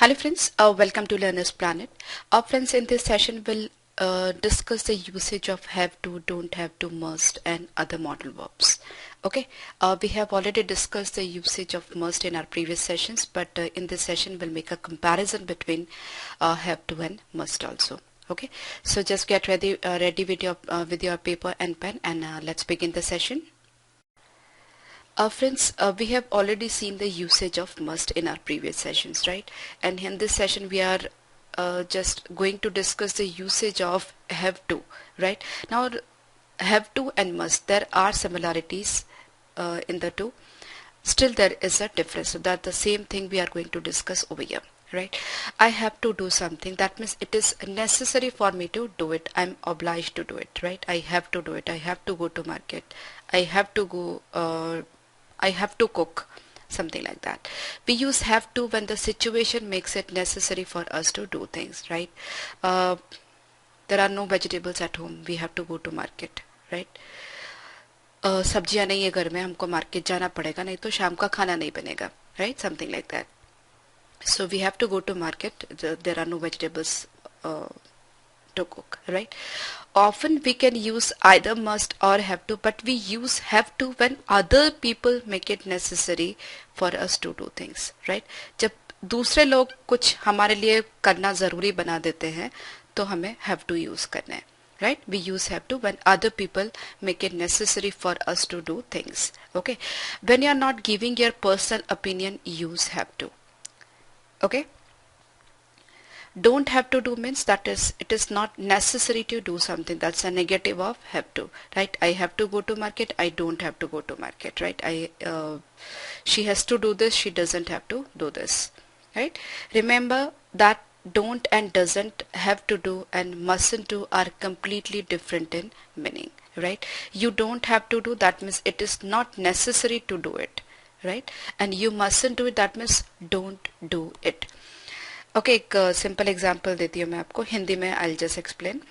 Hello friends, welcome to Learner's Planet. Friends, in this session we'll discuss the usage of have to, don't have to, must and other modal verbs. Okay, we have already discussed the usage of must in our previous sessions, but in this session we'll make a comparison between have to and must also. Okay, so just get ready with your paper and pen, and let's begin the session. Friends, we have already seen the usage of must in our previous sessions, right? And in this session, we are just going to discuss the usage of have to, right? Now, have to and must, there are similarities in the two. Still, there is a difference. So that's the same thing we are going to discuss over here, right? I have to do something. That means it is necessary for me to do it. I'm obliged to do it, right? I have to do it. I have to go to market. I have to go. I have to cook, something like that. We use have to when the situation makes it necessary for us to do things, right? Uh, there are no vegetables at home. We have to go to market, right? सब्जियां नहीं है घर में, हमको market जाना पड़ेगा, नहीं तो शाम का खाना नहीं बनेगा, right? Something like that. So we have to go to market. There are no vegetables to cook, right? Often we can use either must or have to, but we use have to when other people make it necessary for us to do things, right? जब दूसरे लोग कुछ हमारे लिए करना जरूरी बना देते हैं तो हमें have to use करना है, right? We use have to when other people make it necessary for us to do things. Okay, when you are not giving your personal opinion, use have to. Okay, don't have to do means that is it is not necessary to do something. That's a negative of have to, right? I have to go to market, I don't have to go to market, right? She has to do this, she doesn't have to do this, right? Remember that don't and doesn't, have to do and mustn't do are completely different in meaning, right? You don't have to do, that means it is not necessary to do it, right? And you mustn't do it, that means don't do it. Okay एक simple example देती हूँ मैं आपको हिंदी में. I just explain.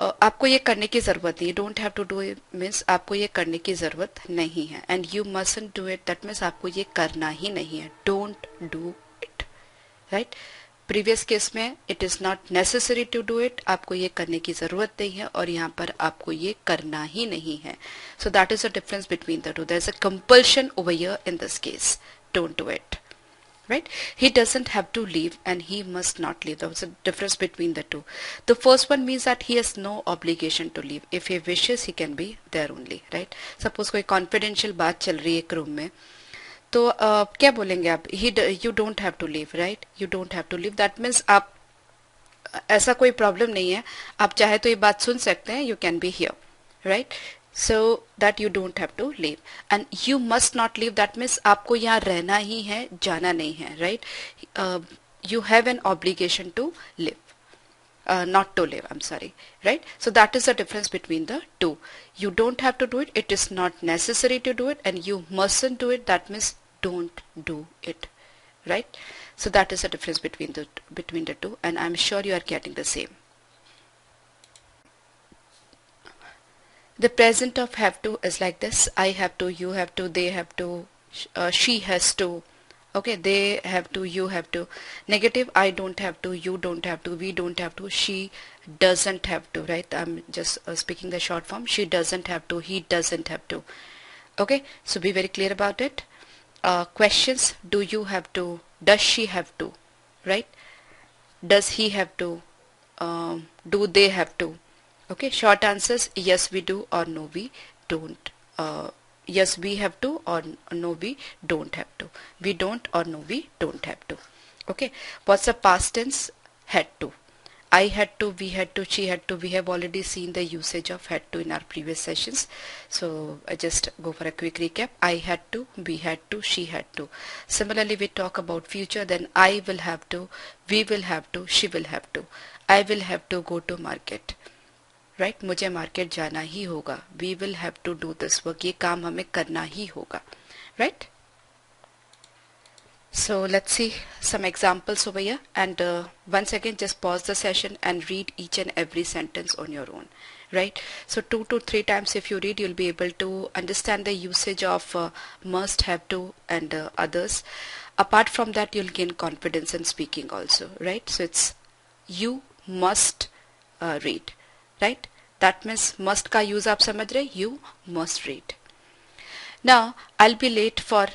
आपको ये करने की जरूरत नहीं. Don't have to do means आपको ये करने की जरूरत नहीं है. And you mustn't do it, that means आपको ये करना ही नहीं है. Don't do it, right? Previous case में it is not necessary to do it, आपको ये करने की जरूरत नहीं है, और यहाँ पर आपको ये करना ही नहीं है. So that is the difference between the two. There is a compulsion over here in this case. Don't do it, right? He doesn't have to leave and he must not leave. There was a difference between the two. The first one means that he has no obligation to leave. If he wishes, he can be there only, right? Suppose कोई confidential बात चल रही है एक room में, तो क्या बोलेंगे आप? You don't have to leave, right? You don't have to leave. That means आप ऐसा कोई प्रॉब्लम नहीं है, आप चाहे तो ये बात सुन सकते हैं. You can be here, right? So that you don't have to leave. And you must not leave, that means आपको यहाँ रहना ही है, जाना नहीं है, right? You have an obligation to live, not to live, I'm sorry, right? So that is the difference between the two. You don't have to do it, it is not necessary to do it, and you mustn't do it, that means don't do it, right? So that is the difference between the two, and I'm sure you are getting the same. The present of have to is like this. I have to, you have to, they have to, she has to. Okay, they have to, you have to. Negative, I don't have to, you don't have to, we don't have to, she doesn't have to, right? I'm just speaking the short form. She doesn't have to, he doesn't have to. Okay, so be very clear about it. Questions, do you have to, does she have to, right? Does he have to, do they have to? Okay, short answers, yes we do or no we don't. Yes we have to or no we don't have to. We don't or no we don't have to. Okay, what's the past tense? Had to. I had to, we had to, she had to. We have already seen the usage of had to in our previous sessions. So I just go for a quick recap. I had to, we had to, she had to. Similarly, we talk about future, then I will have to, we will have to, she will have to. I will have to go to market, right? मुझे market जाना ही होगा. We will have to do this work, ये काम हमें करना ही होगा, right? So let's see some examples over here, and once again just pause the session and read each and every sentence on your own, right? So 2 to 3 times if you read, you'll be able to understand the usage of must, have to and others. Apart from that, you'll gain confidence in speaking also, right? So it's you must read, right? That means must का use आप समझ रहे, you must read. Now I'll be late for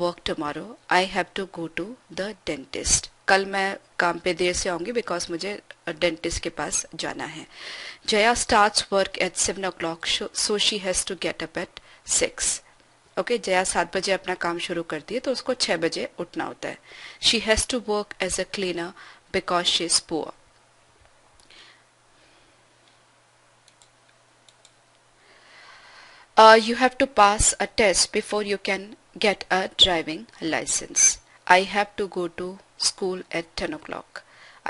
work tomorrow. I have to go to the dentist. कल मैं काम पे देर से आऊंगी because मुझे डेंटिस्ट के पास जाना है. Jaya starts work at 7 o'clock, so she has to get up at 6. Okay Jaya 7 बजे अपना काम शुरू करती है तो उसको 6 बजे उठना होता है. She has to work as a cleaner because she is poor. You have to pass a test before you can get a driving license. I have to go to school at 10 o'clock.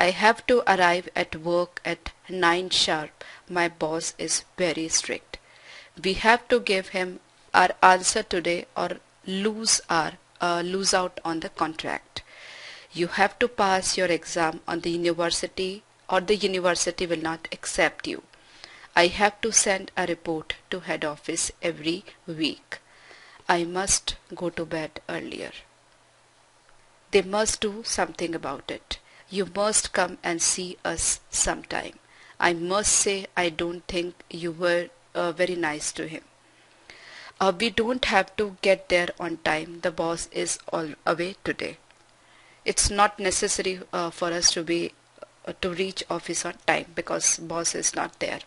I have to arrive at work at 9 sharp. My boss is very strict. We have to give him our answer today or lose out on the contract. You have to pass your exam on the university or the university will not accept you. I have to send a report to head office every week. I must go to bed earlier. They must do something about it. You must come and see us sometime. I must say I don't think you were very nice to him. We don't have to get there on time. The boss is all away today. It's not necessary for us to reach office on time because boss is not there.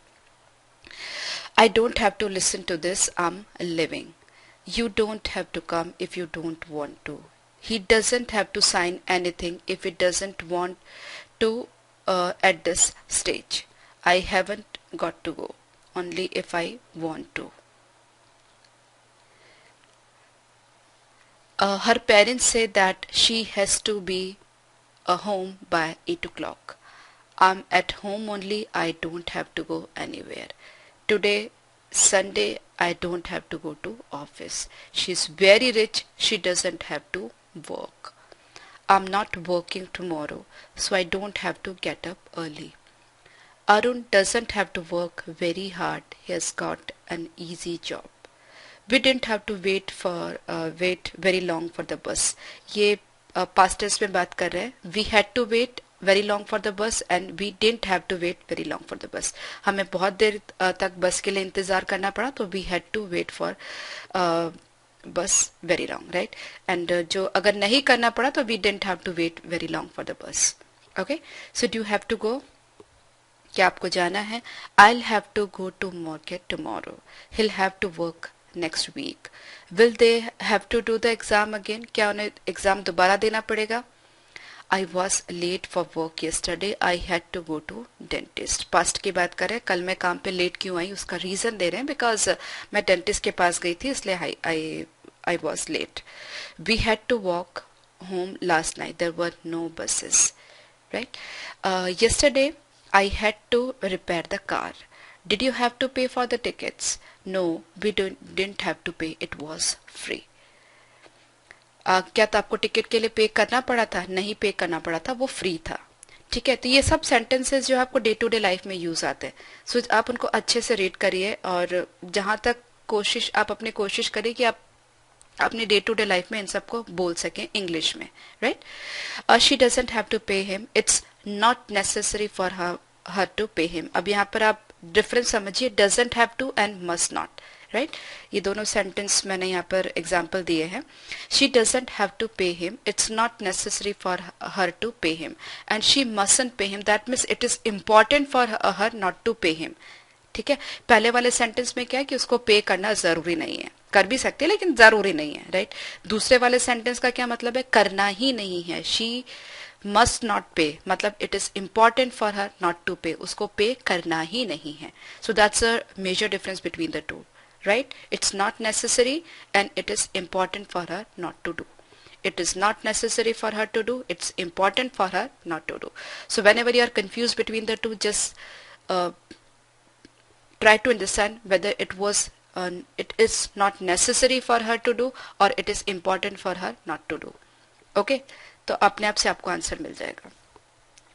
I don't have to listen to this. I'm leaving. You don't have to come if you don't want to. He doesn't have to sign anything if he doesn't want to at this stage. I haven't got to go. Only if I want to. Her parents say that she has to be home by 8 o'clock. I'm at home only. I don't have to go anywhere. Today, Sunday, I don't have to go to office. She's very rich. She doesn't have to work. I'm not working tomorrow, so I don't have to get up early. Arun doesn't have to work very hard. He has got an easy job. We didn't have to wait very long for the bus. ये past tense में बात कर रहे हैं. We had to wait very long for the bus and we didn't have to wait very long for the bus. हमें बहुत देर तक बस के लिए इंतजार करना पड़ा तो we had to wait for bus very long, right? And जो अगर नहीं करना पड़ा तो we didn't have to wait very long for the bus. Okay? So do you have to go? क्या आपको जाना है? I'll have to go to market tomorrow. He'll have to work next week. Will they have to do the exam again? क्या उन्हें exam दोबारा देना पड़ेगा? I was late for work yesterday. I had to go to dentist. Past की बात करें, कल मैं काम पे लेट क्यों आई उसका रीजन दे रहे हैं because मैं डेंटिस्ट के पास गई थी इसलिए I was late. We had to walk home last night. There were no buses. Right? Yesterday I had to repair the car. Did you have to pay for the tickets? No, we didn't have to pay. It was free. क्या तो आपको ticket के लिए पे करना पड़ा था? नहीं पे करना पड़ा था, वो फ्री था. ठीक है, तो ये सब सेंटेंसेस जो आपको डे टू डे लाइफ में यूज आते हैं. सो आप उनको अच्छे से रीड करिए और जहां तक आप अपनी कोशिश करिए कि आप अपने डे टू डे लाइफ में इन सबको बोल सकें इंग्लिश में. Right? She doesn't have to pay him. It's not necessary for her to pay him. अब यहाँ पर आप डिफरेंस समझिए, doesn't have to and must not. Right? ये दोनों सेंटेंस मैंने यहाँ पर एग्जाम्पल दिए हैं. She doesn't have to pay him. It's not necessary for her to pay him and she mustn't pay him. That means it is important for her not to pay him. ठीक है, पहले वाले sentence में क्या है कि उसको पे करना जरूरी नहीं है, कर भी सकते हैं लेकिन जरूरी नहीं है. राइट? दूसरे वाले सेंटेंस का क्या मतलब है? करना ही नहीं है. शी must not pay मतलब it is important for her not to pay. उसको पे करना ही नहीं है. So that's a major difference between the two. Right? It's not necessary and it is important for her not to do. It is not necessary for her to do. It's important for her not to do. So whenever you are confused between the two, just try to understand whether it is not necessary for her to do or it is important for her not to do. Okay? तो अपने आप से आपको answer मिल जाएगा.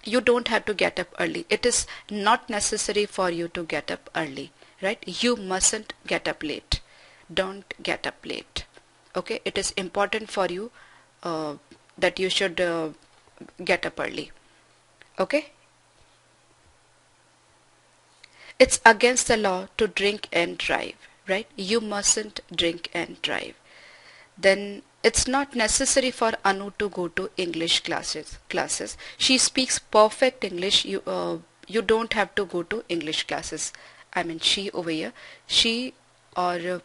You don't have to get up early. It is not necessary for you to get up early. Right? You mustn't get up late. Don't get up late. Okay? It is important for you that you should get up early. Okay? It's against the law to drink and drive, right? You mustn't drink and drive. Then it's not necessary for Anu to go to English classes. She speaks perfect English. You don't have to go to English classes. I mean she over here. She or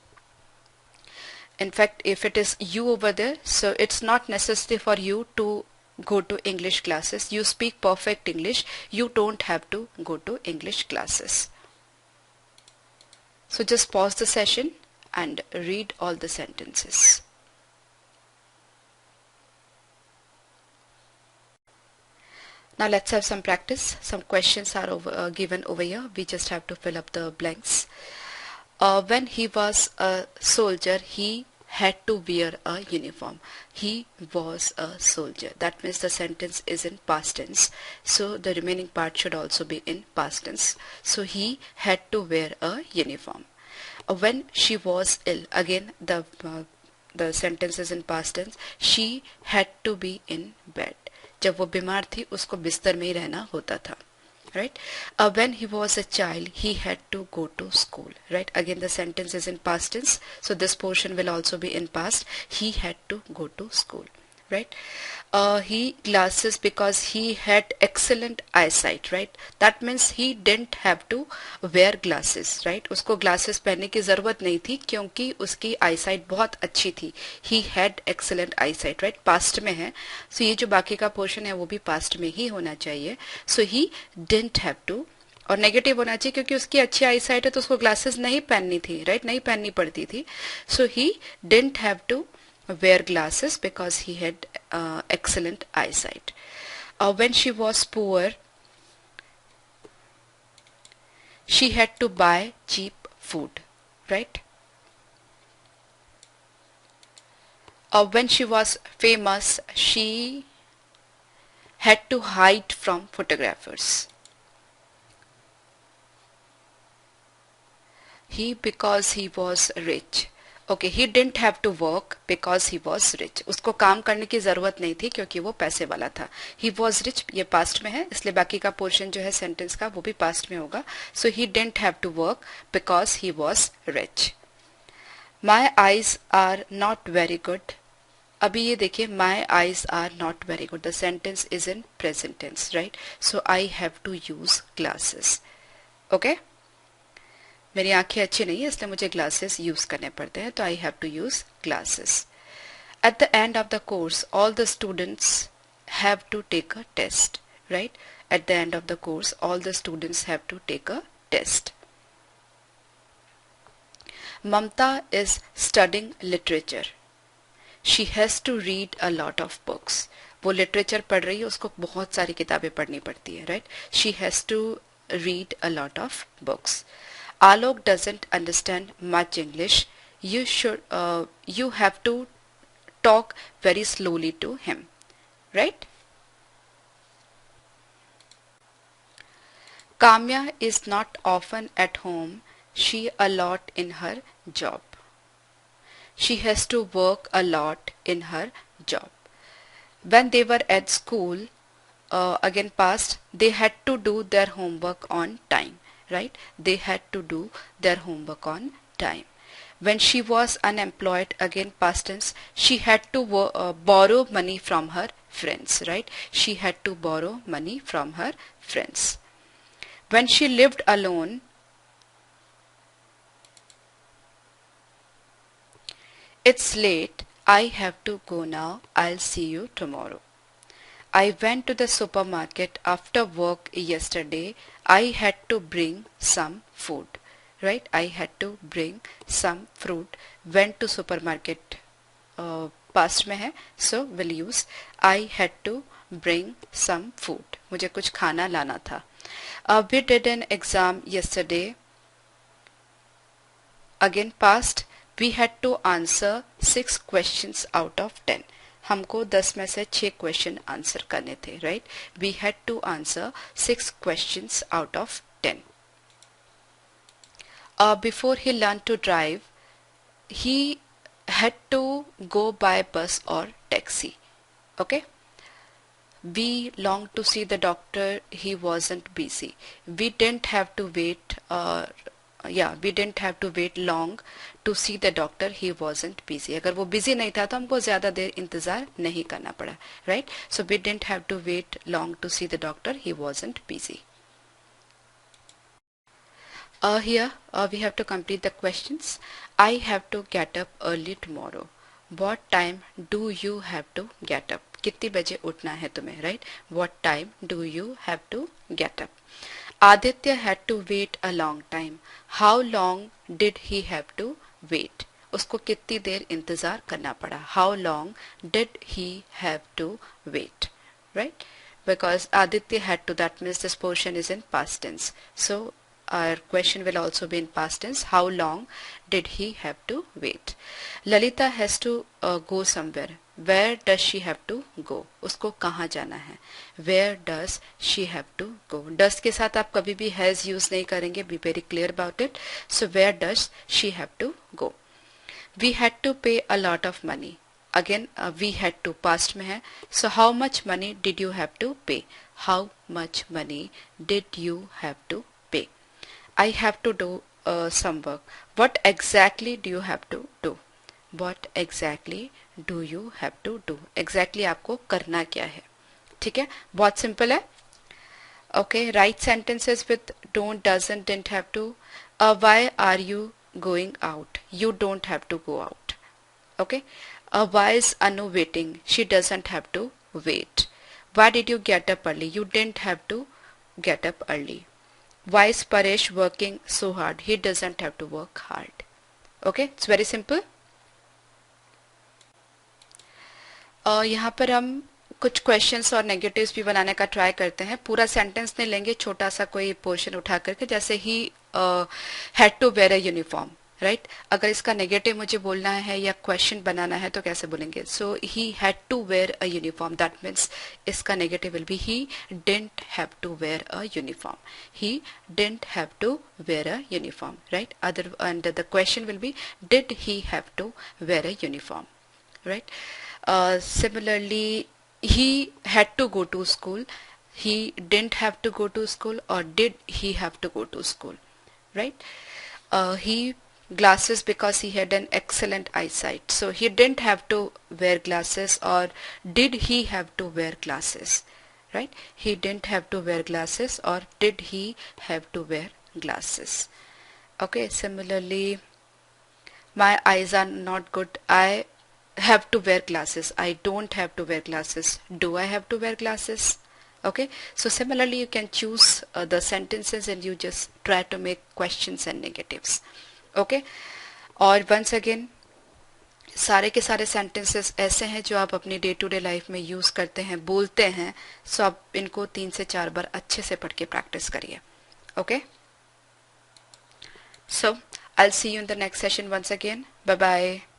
in fact if it is you over there, so it's not necessary for you to go to English classes. You speak perfect English. You don't have to go to English classes. So just pause the session and read all the sentences. Now let's have some practice. Some questions are given over here. We just have to fill up the blanks. When he was a soldier, he had to wear a uniform. He was a soldier. That means the sentence is in past tense. So the remaining part should also be in past tense. So he had to wear a uniform. When she was ill, again the sentence is in past tense. She had to be in bed. जब वो बीमार थी उसको बिस्तर में ही रहना होता था. Right? When he was a child, he had to go to school. Right? Again, the sentence is in past tense, so this portion will also be in past. He had to go to school. Right? He glasses because he had excellent eyesight. Right? That means he didn't have to wear glasses. Right? उसको glasses पहनने की जरूरत नहीं थी क्योंकि उसकी eyesight बहुत अच्छी थी. He had excellent eyesight. Right? Past में है, so ये जो बाकी का portion है वो भी past में ही होना चाहिए. So he didn't have to. और नेगेटिव होना चाहिए क्योंकि उसकी अच्छी आईसाइट है तो उसको ग्लासेस नहीं पहननी थी. राइट? नहीं पहननी पड़ती थी. So he didn't have to wear glasses because he had excellent eyesight. When she was poor, she had to buy cheap food. Right? When she was famous, she had to hide from photographers. Because he was rich. Okay, he didn't have to work because he was rich. उसको काम करने की जरूरत नहीं थी क्योंकि वो पैसे वाला था. He was rich, ये past में है, इसलिए बाकी का portion जो है sentence का वो भी past में होगा. So he didn't have to work because he was rich. My eyes are not very good. अभी ये देखिए, my eyes are not very good. The sentence is in present tense, right? So I have to use glasses. Okay? मेरी आंखें अच्छी नहीं है इसलिए मुझे ग्लासेस यूज करने पड़ते हैं, तो I have to use glasses. At the end of the course all the students have to take a test. Right? At the end of the course all the students have to take a test. Mamata is studying literature. She has to read a lot of books. वो literature पढ़ रही है, उसको बहुत सारी किताबें पढ़नी पड़ती है. Right? She has to read a lot of books. Alok doesn't understand much English. You have to talk very slowly to him. Right? Kamya is not often at home. She a lot in her job. She has to work a lot in her job. When they were at school, again past, they had to do their homework on time. Right? They had to do their homework on time. When she was unemployed, again past tense, she had to borrow money from her friends. Right? She had to borrow money from her friends. When she lived alone, it's late. I have to go now. I'll see you tomorrow. I went to the supermarket after work yesterday. I had to bring some food. Right? I had to bring some fruit. Went to supermarket. Past में है, so we'll use I had to bring some food. मुझे कुछ खाना लाना था. We did an exam yesterday. Again past. We had to answer 6 questions out of 10. हमको 10 में से 6 क्वेश्चन आंसर करने थे. Right? We had to answer 6 questions out of 10. Before he learn to drive, he had to go by bus और taxi. Okay, we longed to see the doctor, he wasn't busy. We didn't have to wait we didn't have to wait long to see the doctor, he wasn't busy. अगर वो busy नहीं था तो हमको ज्यादा देर इंतजार नहीं करना पड़ा, right? So we didn't have to wait long to see the doctor, he wasn't busy. Here we have to complete the questions. I have to get up early tomorrow. What time do you have to get up? कितनी बजे उठना है तुम्हें, right? What time do you have to get up? Aditya had to wait a long time. How long did he have to wait? उसको कितनी देर इंतजार करना पड़ा? How long did he have to wait? Right? Because Aditya had to, that means this portion is in past tense. So our question will also be in past tense. How long did he have to wait? Lalita has to go somewhere. Where does she have to go? उसको कहाँ जाना है? Where does she have to go? Does के साथ आप कभी भी has use नहीं करेंगे. Be very clear about it. So where does she have to go? We had to pay a lot of money. Again we had to past में है. So how much money did you have to pay? How much money did you have to pay? I have to do some work. What exactly do you have to do? What exactly do you have to do? Exactly आपको करना क्या है? ठीक है, बहुत simple है. Okay, write sentences with don't, doesn't, didn't have to. Why are you going out? You don't have to go out. Okay. Why is Anu waiting? She doesn't have to wait. Why did you get up early? You didn't have to get up early. Why is Paresh working so hard? He doesn't have to work hard. Okay, it's very simple. यहाँ पर हम कुछ questions और negatives भी बनाने का try करते हैं. पूरा सेंटेंस नहीं लेंगे, छोटा सा कोई पोर्शन उठा करके, जैसे he had to wear a uniform, right? अगर इसका नेगेटिव मुझे बोलना है या क्वेश्चन बनाना है तो कैसे बोलेंगे? So he had to wear a uniform, that means इसका negative will be he didn't have to wear a uniform. He didn't have to wear a uniform, right? Other end the question will be did he have to wear a uniform, right? Similarly, he had to go to school. He didn't have to go to school, or did he have to go to school, right? He glasses because he had an excellent eyesight. So he didn't have to wear glasses, or did he have to wear glasses, right? He didn't have to wear glasses, or did he have to wear glasses? Okay, similarly, my eyes are not good. I have to wear glasses. I don't have to wear glasses. Do I have to wear glasses? Okay, so similarly you can choose the sentences and you just try to make questions and negatives. Okay, और once again सारे के सारे sentences ऐसे हैं जो आप अपनी day to day life में यूज करते हैं, बोलते हैं. सो आप इनको 3 से 4 बार अच्छे से पढ़ के प्रैक्टिस करिए. Okay, so I'll see you in the next session once again. Bye bye.